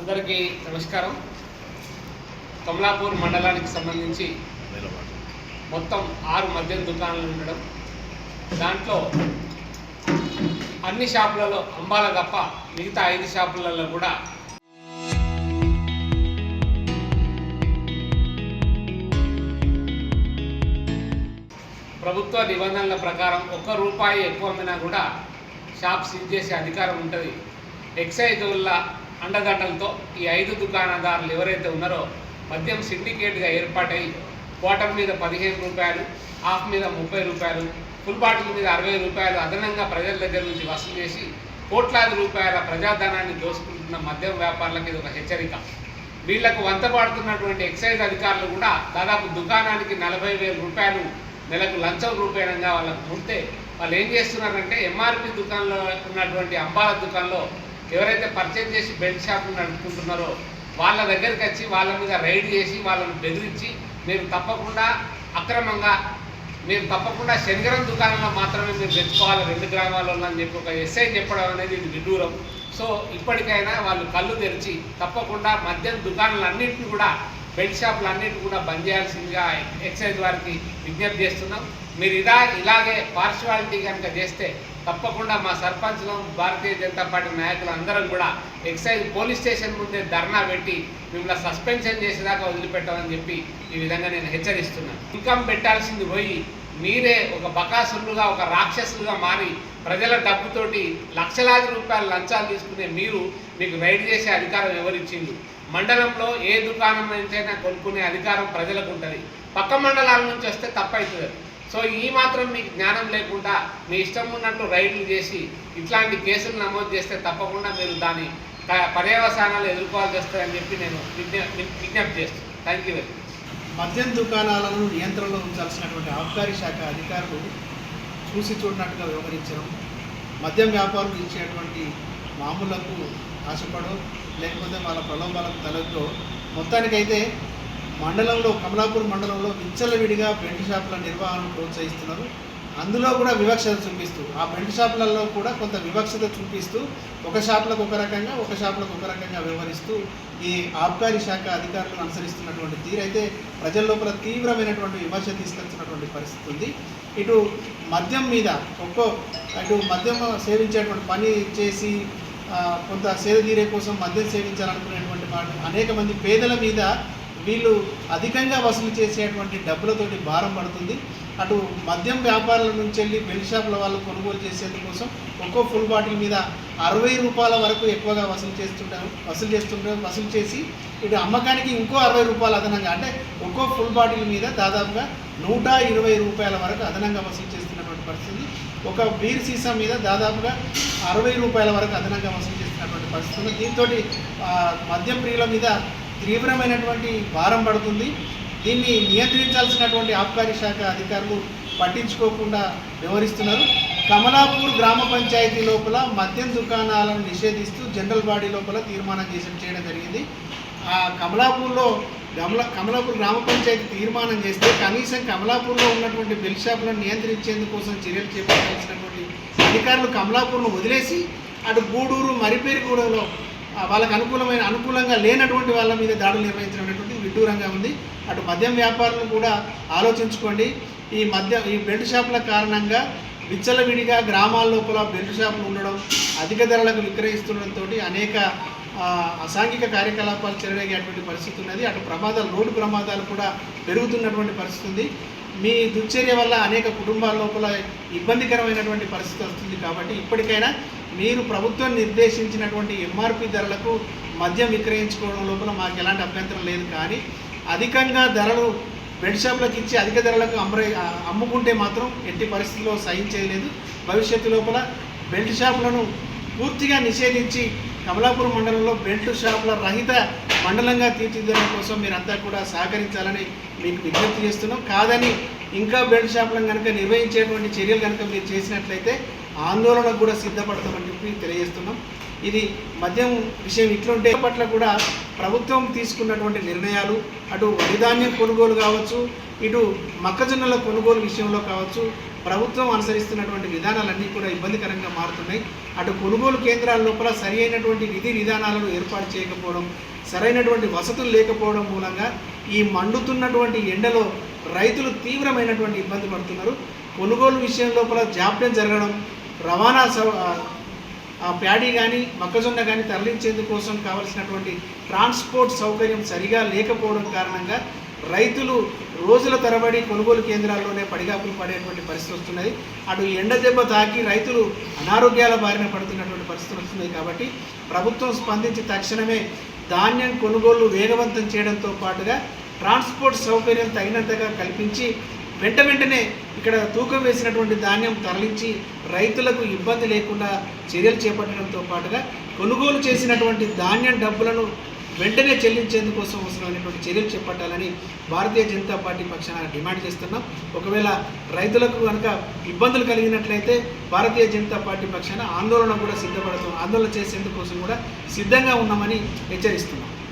అందరికీ నమస్కారం. కమలాపూర్ మండలానికి సంబంధించి మొత్తం 6 మద్యం దుకాణాలు ఉండడం, దాంట్లో అన్ని షాపులలో అంబాల తప్ప మిగతా 5 షాపులలో కూడా ప్రభుత్వ నిబంధనల ప్రకారం ₹1 ఎక్కువ అమ్మినా కూడా షాప్ సీజ్ చేసే అధికారం ఉంటుంది. ఎక్సైజ్ వల్ల అండదండలతో ఈ 5 దుకాణదారులు ఎవరైతే ఉన్నారో మద్యం సిండికేట్గా ఏర్పాటై క్వార్టర్ మీద ₹15, హాఫ్ మీద ₹30, ఫుల్ బాటిల్ మీద ₹60 అదనంగా ప్రజల దగ్గర నుంచి వసూలు చేసి కోట్లాది రూపాయల ప్రజాధనాన్ని దోసుకుంటున్న మద్యం వ్యాపారులకు ఇది ఒక హెచ్చరిక. వీళ్లకు వంతపాడుతున్నటువంటి ఎక్సైజ్ అధికారులు కూడా దాదాపు దుకాణానికి ₹40,000 నెలకు లంచం రూపేణంగా వాళ్ళకు ముందే వాళ్ళు ఏం చేస్తున్నారంటే ఎంఆర్పి దుకాణంలో ఉన్నటువంటి అంబాల దుకాణంలో ఎవరైతే పర్చేజ్ చేసి బెల్ట్ షాపులు నడుపుకుంటున్నారో వాళ్ళ దగ్గరికి వచ్చి వాళ్ళ మీద రైడ్ చేసి వాళ్ళని బెదిరించి మీరు తప్పకుండా శనిగరం దుకాణంలో మాత్రమే మీరు తెచ్చుకోవాలి 2 గ్రామాలలో అని చెప్పి ఒక ఎస్ఐ చెప్పడం అనేది ఇది విడ్డూరం. సో ఇప్పటికైనా వాళ్ళు కళ్ళు తెరిచి తప్పకుండా మద్యం దుకాణాలన్నింటినీ కూడా బెల్ట్ షాపులన్నింటినీ కూడా బంద్ చేయాల్సిందిగా ఎక్సైజ్ వారికి విజ్ఞప్తి చేస్తున్నాం. మీరు ఇలాగే పార్షియాలిటీ కనుక చేస్తే తప్పకుండా మా సర్పంచ్లు, భారతీయ జనతా పార్టీ నాయకులు అందరం కూడా ఎక్సైజ్ పోలీస్ స్టేషన్ ముందే ధర్నా పెట్టి మిమ్మల్ని సస్పెన్షన్ చేసేదాకా వదిలిపెట్టామని చెప్పి ఈ విధంగా నేను హెచ్చరిస్తున్నాను. ఇన్కమ్ పెట్టాల్సింది పోయి మీరే ఒక బకాసులుగా, ఒక రాక్షసులుగా మారి ప్రజల డబ్బుతోటి లక్షలాది రూపాయల లంచాలు తీసుకునే మీకు రైడ్ చేసే అధికారం ఎవరిచ్చింది? మండలంలో ఏ దుకాణం నుంచైనా కొనుక్కునే అధికారం ప్రజలకు ఉంటుంది. పక్క మండలాల నుంచి వస్తే తప్పవుతుంది. సో ఈ మాత్రం మీకు జ్ఞానం లేకుండా మీ ఇష్టం ఉన్నట్టు రైడ్లు చేసి ఇట్లాంటి కేసులు నమోదు చేస్తే తప్పకుండా మీరు దాని పర్యవసానాలు ఎదుర్కోవాల్సి వస్తాయని చెప్పి నేను విజ్ఞప్తి చేస్తాను. Thank you very much. మద్యం దుకాణాలను నియంత్రణలో ఉంచాల్సినటువంటి ఆబ్కారీ శాఖ అధికారులు చూసి చూడనట్టుగా వ్యవహరించడం, మద్యం వ్యాపారులు ఇచ్చేటువంటి మామూలకు ఆశపడో లేకపోతే వాళ్ళ ప్రలోభాలకు తలతో మొత్తానికైతే కమలాపూర్ మండలంలో విచ్చలవిడిగా బెల్ట్ షాపుల నిర్వహణను ప్రోత్సహిస్తున్నారు. అందులో కూడా వివక్షత చూపిస్తూ, ఆ బెల్ట్ షాపులలో కూడా కొంత వివక్షత చూపిస్తూ ఒక షాపులకు ఒక రకంగా, ఒక షాపులకు ఒక రకంగా వ్యవహరిస్తూ ఈ ఆబ్కారీ శాఖ అధికారులను అనుసరిస్తున్నటువంటి తీరైతే ప్రజల లోపల తీవ్రమైనటువంటి విమర్శ తీసుకొచ్చినటువంటి పరిస్థితి ఉంది. ఇటు మద్యం మీద మద్యం సేవించేటువంటి పని చేసి కొంత సేద తీరే కోసం మద్యం సేవించాలనుకునేటువంటి అనేక మంది పేదల మీద వీళ్ళు అధికంగా వసూలు చేసేటువంటి డబ్బులతోటి భారం పడుతుంది. అటు మద్యం వ్యాపారుల నుంచి వెళ్ళి బెల్ట్ షాపుల వాళ్ళు కొనుగోలు చేసేందుకోసం ఒక్కో ఫుల్ బాటిల్ మీద ₹60 వరకు ఎక్కువగా వసూలు చేసి ఇటు అమ్మకానికి ఇంకో ₹60 అదనంగా, అంటే ఒక్కో ఫుల్ బాటిల్ మీద దాదాపుగా ₹120 వరకు అదనంగా వసూలు చేస్తున్నటువంటి పరిస్థితి. ఒక బీర్ సీసా మీద దాదాపుగా ₹60 వరకు అదనంగా వసూలు చేస్తున్నటువంటి పరిస్థితి. దీంతో మద్యం ప్రియుల మీద తీవ్రమైనటువంటి భారం పడుతుంది. దీన్ని నియంత్రించాల్సినటువంటి ఆబ్కారీ శాఖ అధికారులు పట్టించుకోకుండా వ్యవహరిస్తున్నారు. కమలాపూర్ గ్రామ పంచాయతీ లోపల మద్యం దుకాణాలను నిషేధిస్తూ జనరల్ బాడీ లోపల తీర్మానం చేయడం జరిగింది. ఆ కమలాపూర్ గ్రామ పంచాయతీ తీర్మానం చేస్తే కనీసం కమలాపూర్లో ఉన్నటువంటి బెల్ట్ షాపులను నియంత్రించేందుకోసం చర్యలు చేపట్టాల్సినటువంటి అధికారులు కమలాపూర్ను వదిలేసి అటు గూడూరు, మరిపేరుగూడలో వాళ్ళకు అనుకూలంగా లేనటువంటి వాళ్ళ మీద దాడులు నిర్వహించినటువంటి విడ్డూరంగా ఉంది. అటు మద్యం వ్యాపారులను కూడా ఆలోచించుకోండి. ఈ బెల్ట్ షాపుల కారణంగా విచ్చలవిడిగా గ్రామాల లోపల బెల్ట్ షాపులు ఉండడం, అధిక ధరలకు విక్రయిస్తుండడంతో అనేక అసాంఘిక కార్యకలాపాలు చెలరేగేటువంటి పరిస్థితి ఉన్నది. అటు రోడ్డు ప్రమాదాలు కూడా పెరుగుతున్నటువంటి పరిస్థితి ఉంది. మీ దుశ్చర్య వల్ల అనేక కుటుంబాల లోపల ఇబ్బందికరమైనటువంటి పరిస్థితి వస్తుంది. కాబట్టి ఇప్పటికైనా మీరు ప్రభుత్వం నిర్దేశించినటువంటి ఎంఆర్పి ధరలకు మద్యం విక్రయించుకోవడం లోపల మాకు ఎలాంటి అభ్యంతరం లేదు. కానీ అధికంగా ధరలు బెల్ట్ షాపులకు ఇచ్చి అధిక ధరలకు అమ్ముకుంటే మాత్రం ఎట్టి పరిస్థితుల్లో సహించలేదు. భవిష్యత్తు లోపల బెల్ట్ షాపులను పూర్తిగా నిషేధించి కమలాపూర్ మండలంలో బెల్ట్ షాపుల రహిత మండలంగా తీర్చిదిద్దడం కోసం మీరంతా కూడా సహకరించాలని మీకు విజ్ఞప్తి చేస్తున్నాం. కాదని ఇంకా బెల్ట్ షాపులను కనుక నిర్వహించేటువంటి చర్యలు కనుక మీరు చేసినట్లయితే ఆందోళనకు కూడా సిద్ధపడతామని చెప్పి తెలియజేస్తున్నాం. ఇది మద్యం విషయం ఇట్లుంటే పట్ల కూడా ప్రభుత్వం తీసుకున్నటువంటి నిర్ణయాలు అటు వరిధాన్యం కొనుగోలు కావచ్చు, ఇటు మొక్కజొన్నల కొనుగోలు విషయంలో కావచ్చు, ప్రభుత్వం అనుసరిస్తున్నటువంటి విధానాలన్నీ కూడా ఇబ్బందికరంగా మారుతున్నాయి. అటు కొనుగోలు కేంద్రాల లోపల సరి అయినటువంటి విధి విధానాలను ఏర్పాటు చేయకపోవడం, సరైనటువంటి వసతులు లేకపోవడం మూలంగా ఈ మండుతున్నటువంటి ఎండలో రైతులు తీవ్రమైనటువంటి ఇబ్బంది పడుతున్నారు. కొనుగోలు విషయం లోపల జాప్యం జరగడం, రవాణా ప్యాడీ కానీ మొక్కజొన్న కానీ తరలించేందుకు కోసం కావలసినటువంటి ట్రాన్స్పోర్ట్ సౌకర్యం సరిగా లేకపోవడం కారణంగా రైతులు రోజుల తరబడి కొనుగోలు కేంద్రాల్లోనే పడిగాపులు పడేటువంటి పరిస్థితి వస్తున్నది. అటు ఎండ దెబ్బ తాకి రైతులు అనారోగ్యాల బారిన పడుతున్నటువంటి పరిస్థితులు వస్తున్నాయి. కాబట్టి ప్రభుత్వం స్పందించి తక్షణమే ధాన్యం కొనుగోలు వేగవంతం చేయడంతో పాటుగా ట్రాన్స్పోర్ట్ సౌకర్యం తగినంతగా కల్పించి వెంటనే ఇక్కడ తూకం వేసినటువంటి ధాన్యం తరలించి రైతులకు ఇబ్బంది లేకుండా చర్యలు చేపట్టడంతో పాటుగా కొనుగోలు చేసినటువంటి ధాన్యం డబ్బులను వెంటనే చెల్లించేందుకోసం అవసరమైనటువంటి చర్యలు చేపట్టాలని భారతీయ జనతా పార్టీ పక్షాన డిమాండ్ చేస్తున్నాం. ఒకవేళ రైతులకు కనుక ఇబ్బందులు కలిగినట్లయితే భారతీయ జనతా పార్టీ పక్షాన ఆందోళన చేసేందుకోసం కూడా సిద్ధంగా ఉన్నామని హెచ్చరిస్తున్నాం.